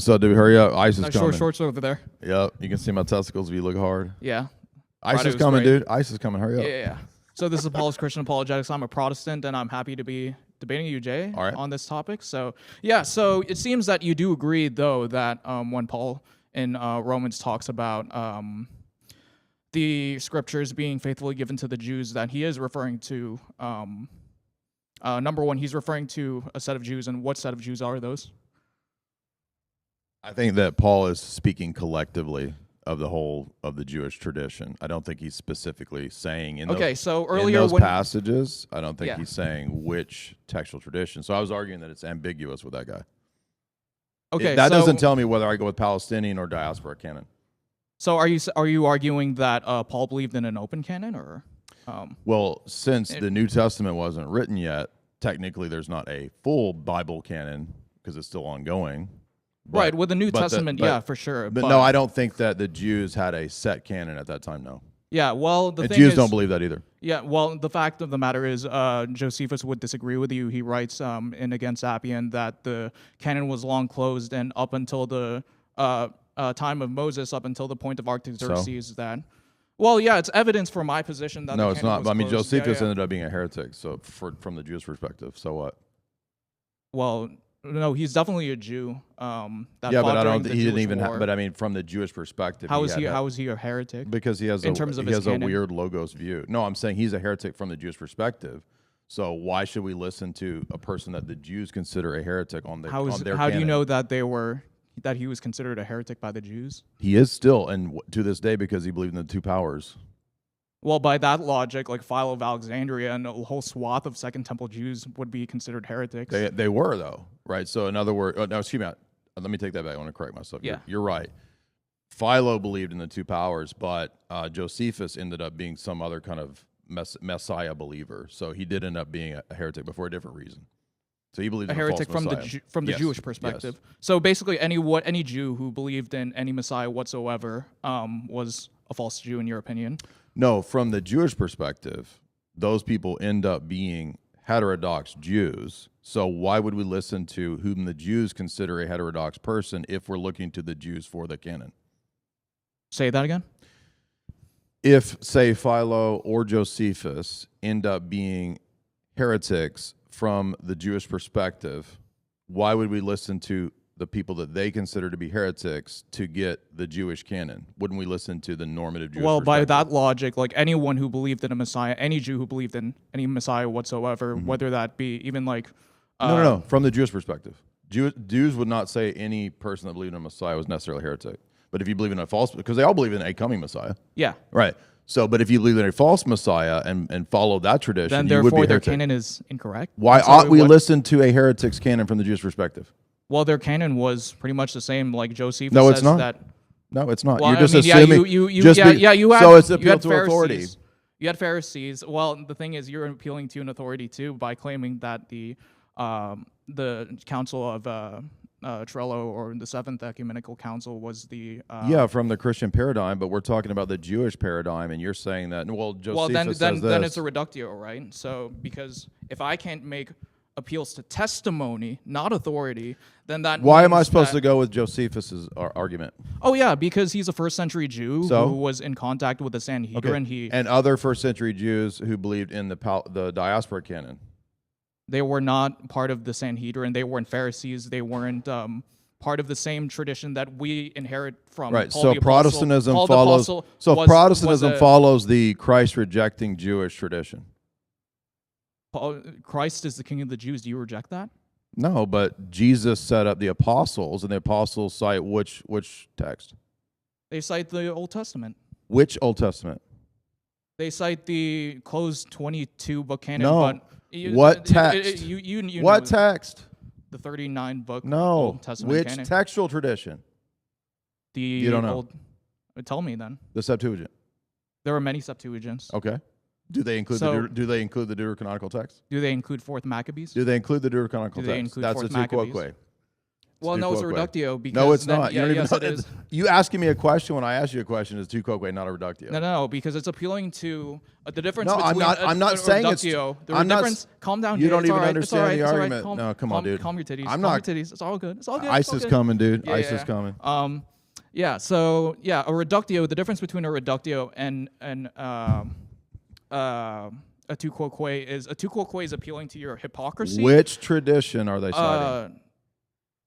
What's up, dude? Hurry up. Ice is coming. Shorts over there. Yep. You can see my testicles if you look hard. Yeah. Ice is coming, dude. Ice is coming. Hurry up. Yeah. So this is Paul's Christian Apologetics. I'm a Protestant, and I'm happy to be debating you, Jay, on this topic. So, yeah. So it seems that you do agree, though, that when Paul in Romans talks about the scriptures being faithfully given to the Jews, that he is referring to, number one, he's referring to a set of Jews, and what set of Jews are those? I think that Paul is speaking collectively of the whole of the Jewish tradition. I don't think he's specifically saying in those passages. I don't think he's saying which textual tradition. So I was arguing that it's ambiguous with that guy. Okay, that doesn't tell me whether I go with Palestinian or diaspora canon. So are you arguing that Paul believed in an open canon, or? Well, since the New Testament wasn't written yet, technically there's not a full Bible canon because it's still ongoing. Right, with the New Testament, for sure. But no, I don't think that the Jews had a set canon at that time, no. Yeah, well, the Jews don't believe that either. Yeah, well, the fact of the matter is Josephus would disagree with you. He writes in Against Appian that the canon was long closed, and up until the time of Moses, up until the point of Artaxerxes, that... Well, yeah, it's evidence for my position that it's not. I mean, Josephus ended up being a heretic, so from the Jewish perspective, so what? Well... No, he's definitely a Jew. But I don't. He didn't even. But I mean, from the Jewish perspective, how is he a heretic? Because he has a weird logos view. No, I'm saying he's a heretic from the Jewish perspective. So why should we listen to a person that the Jews consider a heretic on their canon? How do you know that he was considered a heretic by the Jews? He is still, and to this day, because he believed in the two powers. Well, by that logic, like Philo of Alexandria and a whole swath of Second Temple Jews would be considered heretics. They were, though, right? So in other words, no, excuse me, let me take that back. I want to correct myself. Yeah. You're right. Philo believed in the two powers, but Josephus ended up being some other kind of Messiah believer. So he did end up being a heretic, but for a different reason. So he believed in a heretic from the Jewish perspective. Yes. So basically, any Jew who believed in any Messiah whatsoever was a false Jew, in your opinion. No, from the Jewish perspective, those people end up being heterodox Jews. So why would we listen to whom the Jews consider a heterodox person if we're looking to the Jews for the canon? Say that again? If, say, Philo or Josephus end up being heretics from the Jewish perspective, why would we listen to the people that they consider to be heretics to get the Jewish canon? Wouldn't we listen to the normative Jewish perspective? By that logic, like anyone who believed in a Messiah, any Jew who believed in any Messiah whatsoever, whether that be even like... No. From the Jewish perspective. Jews would not say any person that believed in a Messiah was necessarily a heretic. But if you believe in a false... Because they all believe in a coming Messiah. Yeah. Right. So, but if you believe in a false Messiah and follow that tradition, then you would be a therefore their heretic. canon is incorrect. Why ought we listen to a heretic's canon from the Jewish perspective? Well, their canon was pretty much the same. Like Josephus says it's not. No, it's not. Well, You're just assuming. So it's appeal to authority. You had Pharisees. Well, the thing is, you're appealing to an authority too by claiming that the Council of Trello or the Seventh Ecumenical Council was the from the Christian paradigm, but we're talking about the Jewish paradigm, and you're saying that Josephus says then it's a reductio, right? So because if I can't make appeals to testimony, not authority, then that why am I supposed to go with Josephus's argument? Oh yeah, because he's a first century Jew who was in contact with the Sanhedrin. And other first century Jews who believed in the diaspora canon. They were not part of the Sanhedrin. They weren't Pharisees. They weren't part of the same tradition that we inherit from. Right. Paul so the Protestantism Apostle. follows. Protestantism follows the Christ rejecting Jewish tradition. Christ is the King of the Jews. Do you reject that? No, but Jesus set up the apostles, and the apostles cite which text? They cite the Old Testament. Which Old Testament? They cite the closed 22 book canon. No. But what text? You what text? The 39 book Old Testament which canon. Textual tradition? You don't know. Tell me then. The Septuagint. There are many Septuagints. Okay. Do they include the Deuterocanonical text? Do they include Fourth Maccabees? Do they include the Deuterocanonical text? That's a tu quoque. Well, no, it's a reductio because no, it's then, not. Yeah, You don't yes, even it know. is. You asking me a question when I ask you a question is tu quoque, not a reductio. No, because it's appealing to the difference No, between I'm not saying it's. reductio. I'm not. Calm down, You Jay. don't It's even all right, understand it's the all right, argument. Calm, No, come on, dude. Calm your titties. I'm Calm not. your titties. It's all good. It's all good. ICE it's all is good. coming, dude. Yeah, ICE yeah. is coming. Yeah. So yeah, a reductio. The difference between a reductio and a tu quoque is appealing to your hypocrisy. Which tradition are they citing?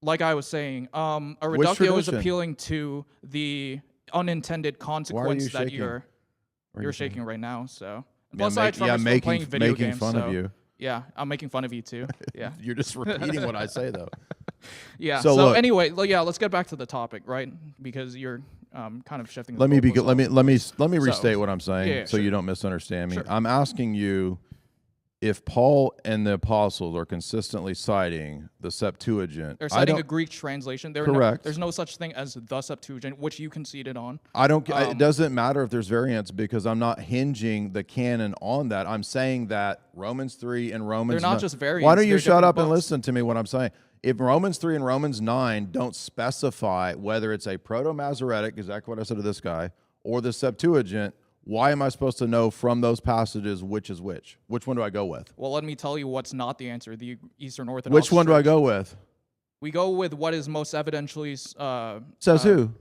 Like I was saying, a Which reductio is tradition? appealing to the unintended consequence that shaking? you're you shaking right now. So Yeah, plus I from playing video making games. fun so, of you. Yeah, I'm making fun of you too. Yeah. You're just repeating what I say, though. Yeah. So So look- anyway, yeah, let's get back to the topic, right? Because you're kind of shifting. Let me restate So, what I'm saying, yeah, so sure. you don't misunderstand me. Sure. I'm asking you if Paul and the apostles are consistently citing the Septuagint. They're I citing a don't- Greek translation. Correct. There's no such thing as the Septuagint, which you conceded on. I don't. It doesn't matter if there's variants because I'm not hinging the canon on that. I'm saying that Romans 3 and Romans. They're not 9 just variants, Why don't you they're shut different up and books. listen to me? What I'm saying. If Romans 3 and Romans 9 don't specify whether it's a proto-Masoretic, exactly what I said to this guy, or the Septuagint, why am I supposed to know from those passages which is which? Which one do I go with? Well, let me tell you what's not the answer. The Eastern Orthodox. Which one do I Church. go with? We go with what is most evidentially. Says who?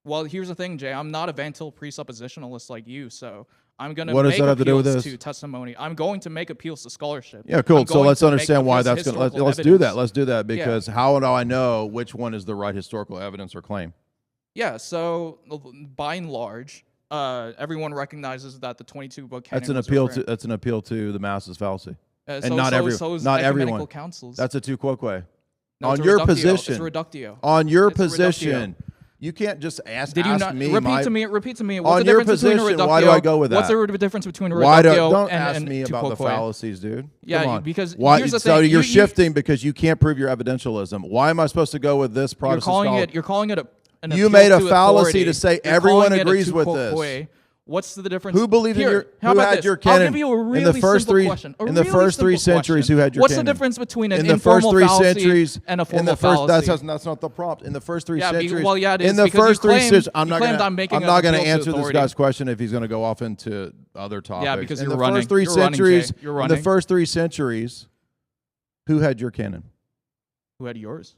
Well, here's the thing, Jay. I'm not a Vantil presuppositionalist like you, so I'm going to What does make that have to do with appeals this? to testimony. I'm going to make appeals to scholarship. Yeah, cool. I'm So going let's to make understand why appeals to that's going to. historical Let's do evidence. that. Let's do that because how do I know which one is the right historical evidence or claim? Yeah, so by and large, everyone recognizes that the 22-book canon. That's an was appeal referring- to. That's an appeal to the masses fallacy. and and so, not so, every- so is not ecumenical everyone. councils. That's a tu quoque. No, On it's a your reductio. position. It's a reductio. On your It's a reductio. position, you can't just ask. Did you ask not me repeat my, to me? Repeat to me. What's On the your difference between a position, reductio? why do I go with What's that? the difference between a Why reductio don't and ask me tu about the quoque? fallacies, dude? Yeah, Come on. because why, here's the so thing. you're You- shifting because you can't prove your evidentialism. Why am I supposed to go with this Protestant scholar? You're calling it an You appeal made a to fallacy authority. to say You're everyone calling it a agrees tu with quoque. this. What's the difference? Who believed in Here, your? how Who about had this? your canon? I'll give you a really in the first simple three, question. in the really first three simple centuries, question. who had your What's canon? the difference between an in the first informal three fallacy centuries and a in formal the first fallacy? that's not the prompt. In the first three Yeah, centuries, well, yeah, it is in the because you first three claimed- centuries, I'm you not claimed going I'm making I'm an not going to appeal to answer this authority. guy's question if he's going to go off into other topics. Yeah, because in you're the running. first three You're running, centuries, Jay. You're in running. the first three centuries, who had your canon? Who had yours?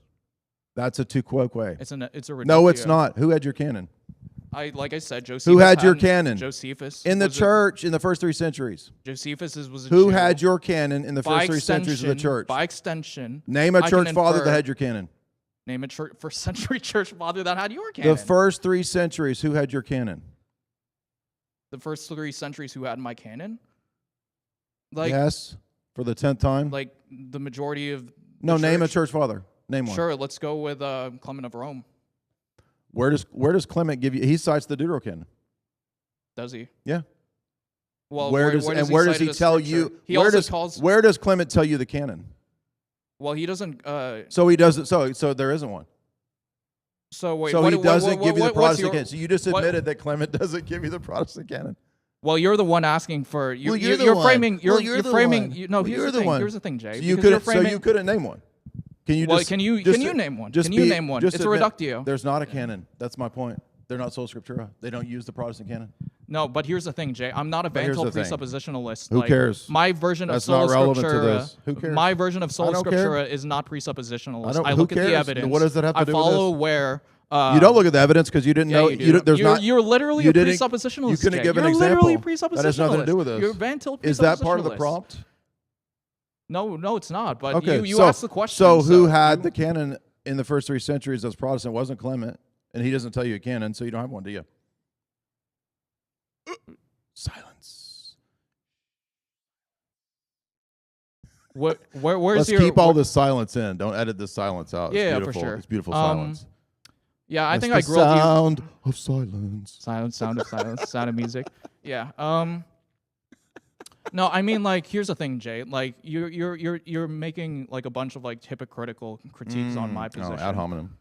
That's a tu quoque. It's a reductio. No, it's not. Who had your canon? Like I said, Josephus. Who had your hadn't- canon? Josephus. In the was a- church, in the first three centuries. Josephus was a Who Jew. had your canon in the By first three centuries of the extension- church? By extension, Name a I can church father infer- that had your canon. Name a first century church father that had your canon. The first three centuries, who had your canon? The first 3 centuries who had my canon? Like, Yes, for the 10th time. like the majority of. No, the name a church? church father. Name one. Sure, let's go with Clement of Rome. Where does Clement give you? He cites the Deuterocanon. Does he? Yeah. Well, where does he he cite it tell as you? scripture? He where also does calls. where does Clement tell you the canon? Well, he doesn't. So he doesn't. So there isn't one. So wait. So what, he doesn't give you the what's Protestant your- canon. So you just what- admitted that Clement doesn't give you the Protestant canon. Well, you're the one asking for. Well, you're the you're one. framing. You're, Well, you're you're the framing. one. You, no, Well, here's you're the the thing. one. Here's the thing, Jay. So you because you're couldn't. So framing, you couldn't name one. Can you Well, just? can you just name one? just Can you be- name one? just It's a admit reductio. There's not a canon. That's my point. They're not sola scriptura. They don't use the Protestant canon. No, but here's the thing, Jay. I'm not a But here's Vantil the thing. presuppositionalist. Who cares? My version of That's sola not relevant to scriptura. this. Who cares? My version of sola don't care. scriptura is not presuppositionalist. I don't- I who look at cares? the evidence. What does that have to I do with follow this? where. You don't look at the evidence because you didn't Yeah, know. you do. There's not. You're literally you a didn't- presuppositionalist. You couldn't Jay. give an You're example. literally presuppositionalist. That has nothing to do with this. You're Vantil presuppositionalist. Is that part of the prompt? No, it's not. But Okay, you so, asked the question. So who had you- the canon in the first three centuries as Protestant? Wasn't Clement, and he doesn't tell you a canon, so you don't have one, do you? Silence. Where's Let's your? keep all this silence in. Don't edit this silence out. It's Yeah, for beautiful. sure. It's beautiful silence. Yeah, I It's think the I grilled you. sound of silence. Sound of silence, sound of music. Yeah. No, I mean, like, here's the thing, Jay. Like, you're making like a bunch of like hypocritical critiques on my position. Ad hominem.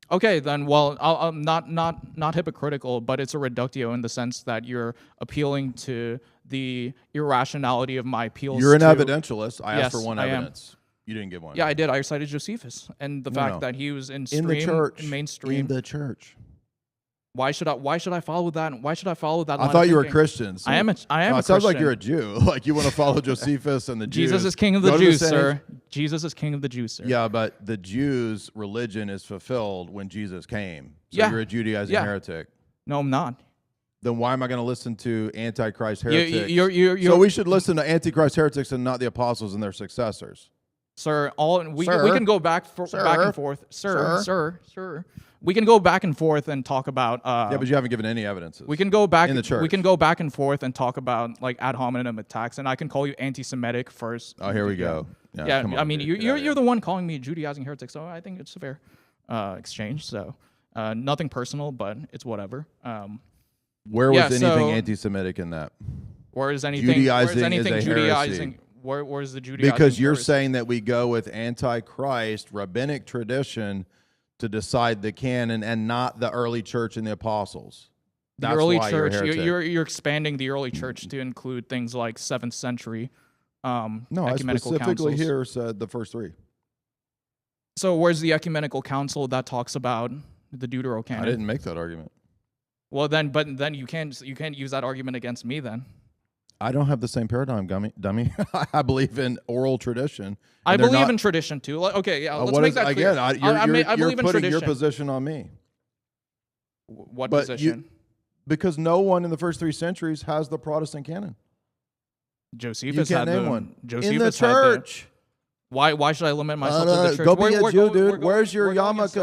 Okay, then. Well, I'll not hypocritical, but it's a reductio in the sense that you're appealing to the irrationality of my appeals. You're an to, evidentialist. I asked Yes, for one I am. evidence. You didn't give one. Yeah, I did. I cited Josephus and the fact that he was in the church, mainstream. In the church. Why should I follow that? Why should I follow that? I thought you were Christian. So I am. I am. it sounds like you're a Jew. Like you want to follow Josephus and the Jews. Jesus is king of the Jews, sir. Jesus is king of the Jews, sir. Yeah, but the Jews' religion is fulfilled when Jesus came. So you're a Judaizing heretic. No, I'm not. Then why am I going to listen to Antichrist heretics? So we should listen to Antichrist heretics and not the apostles and their successors. Sir, we can go back and forth. Sir. We can go back and forth and talk about. Yeah, but you haven't given any evidences. We can go back in the church. We can go back and forth and talk about like ad hominem attacks, and I can call you anti-Semitic first. Oh, here we go. Yeah, come on, I mean, dude. you're the one calling me a Judaizing heretic, so I think it's a fair exchange. So nothing personal, but it's whatever. Where was anything anti-Semitic in that? Where is anything Judaizing is a Judaizing? heresy. Where's the Judaizing? Because you're saying that we go with Antichrist rabbinic tradition to decide the canon and not the early church and the apostles. The early church, you're expanding the early church to include things like 7th century no, ecumenical I specifically councils. here said the first 3. So where's the ecumenical council that talks about the Deuterocanon? I didn't make that argument. Well, then you can't use that argument against me then. I don't have the same paradigm, dummy. I believe in oral tradition. I believe in tradition too. Okay, yeah, let's make that clear. Again, I believe in putting tradition. your position on me. What position? Because no one in the first 3 centuries has the Protestant canon. Josephus you can't had name one. Josephus in the church. Why should I limit myself to the church? Go be a Jew, dude. Where's your yarmulke?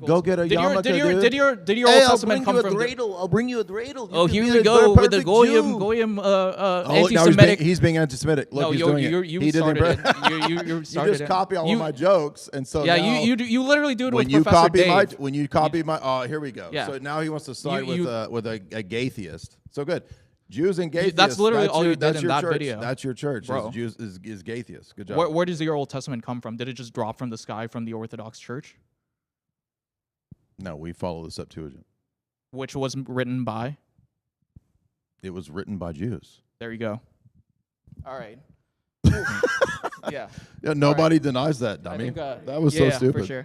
Go get a yarmulke, dude. Did your Old Testament come from? I'll bring you a dreidel. Oh, here we go with the goyim anti-Semitic. He's being anti-Semitic. Look, he's doing it. You started it. You started just copy all of my jokes, and so yeah, now you literally do it with Professor Dave. When you copy my, oh, here we go. Yeah. So now he wants to side with a gaytheist. So good. Jews and gaytheists. That's literally all you did in that video. That's your church. Bro. Jews is gaytheists. Good job. Where does your Old Testament come from? Did it just drop from the sky from the Orthodox Church? No, we follow the Septuagint. Which was written by? It was written by Jews. There you go. All right. Yeah. Yeah. Nobody denies that, dummy. I think, that was so stupid. For sure.